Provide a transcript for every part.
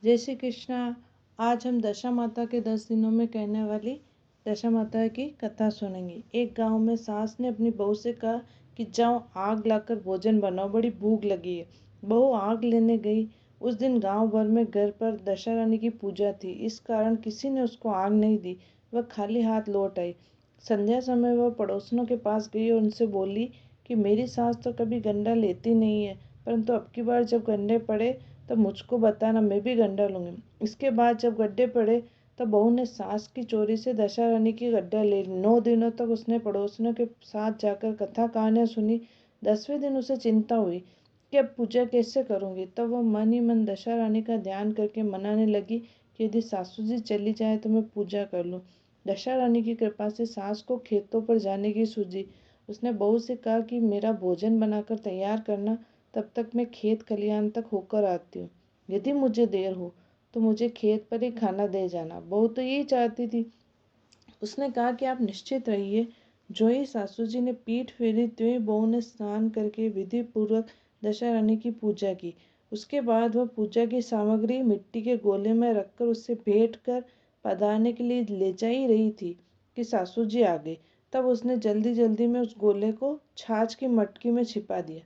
जय श्री कृष्णा। आज हम दशा माता के 10 दिनों में कहने वाली दशा माता की कथा सुनेंगे। एक गांव में सास ने अपनी बहू से कहा कि जाओ आग लाकर भोजन बनाओ, बड़ी भूख लगी है। बहू आग लेने गई। उस दिन गांव भर में घर पर दशा रानी की पूजा थी, इस कारण किसी ने उसको आग नहीं दी। वह खाली हाथ लौट आई। संध्या समय वह पड़ोसियों के पास गई और उनसे बोली कि मेरी सास तो कभी गंडा लेती नहीं है, परंतु अब की बार जब गंडे पड़े तो मुझको बताना, मैं भी गड्ढा लूँगी। इसके बाद जब गड्ढे पड़े तब बहू ने सास की चोरी से दशा रानी की गड्ढा ले ली। 9 दिनों तक उसने पड़ोसियों के साथ जाकर कथा कहानियाँ सुनी। 10वें दिन उसे चिंता हुई कि अब पूजा कैसे करूँगी। तब वह मन ही मन दशा रानी का ध्यान करके मनाने लगी कि यदि सासू जी चली जाए तो मैं पूजा कर लूँ। दशा रानी की कृपा से सास को खेतों पर जाने की सूझी। उसने बहू से कहा कि मेरा भोजन बनाकर तैयार करना, तब तक मैं खेत खलिहान तक होकर आती हूँ। यदि मुझे देर हो तो मुझे खेत पर ही खाना दे जाना। बहू तो यही चाहती थी। उसने कहा कि आप निश्चित रहिए। जो ही सासू जी ने पीठ फेरी त्यों ही बहू ने स्नान करके विधि पूर्वक दशा रानी की पूजा की। उसके बाद वह पूजा की सामग्री मिट्टी के गोले में रखकर उससे भेंट कर पधारने के लिए ले जा ही रही थी कि सासू जी आ गई। तब उसने जल्दी जल्दी में उस गोले को छाछ की मटकी में छिपा दिया।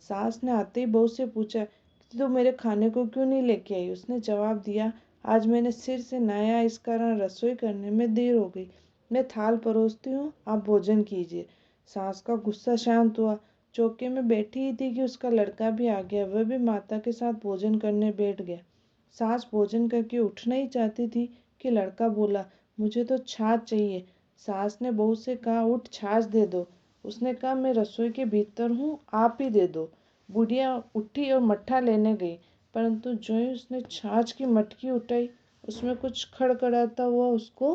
सास ने आते ही बहू से पूछा कि तू मेरे खाने को क्यों नहीं लेके आई। उसने जवाब दिया, आज मैंने सिर से नहाया, इस कारण रसोई करने में देर हो गई। मैं थाल परोसती हूँ, आप भोजन कीजिए। सास का गुस्सा शांत हुआ। चौके में बैठी ही थी कि उसका लड़का भी आ गया। वह भी माता के साथ भोजन करने बैठ गया। सास भोजन करके उठना ही चाहती थी कि लड़का बोला, मुझे तो छाछ चाहिए। सास ने बहू से कहा, उठ छाछ दे दो। उसने कहा, मैं रसोई के भीतर हूँ, आप ही दे दो। बुढ़िया उठी और मट्ठा लेने गई, परंतु जो ही उसने छाछ की मटकी उठाई उसमें कुछ खड़खड़ाता हुआ उसको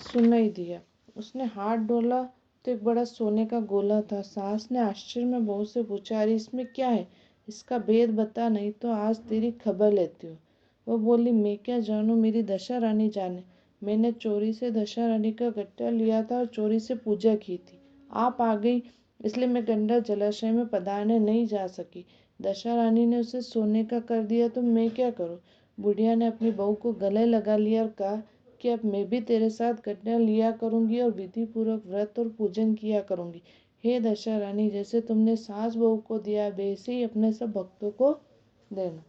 सुनाई दिया। उसने हाथ डोला तो एक बड़ा सोने का गोला था। सास ने आश्चर्य में बहू से पूछा, अरे इसमें क्या है, इसका भेद बता, नहीं तो आज तेरी खबर लेती हूँ। वह बोली, मैं क्या जानूँ, मेरी दशा रानी जाने। मैंने चोरी से दशा रानी का गट्टा लिया था और चोरी से पूजा की थी। आप आ गई इसलिए मैं गंडा जलाशय में पधारने नहीं जा सकी। दशा रानी ने उसे सोने का कर दिया तो मैं क्या करूं। बुढ़िया ने अपनी बहू को गले लगा लिया और कहा कि अब मैं भी तेरे साथ गड्ढा लिया करूंगी और विधि पूर्वक व्रत और पूजन किया करूंगी। हे दशा रानी, जैसे तुमने सास बहू को दिया वैसे ही अपने सब भक्तों को देना।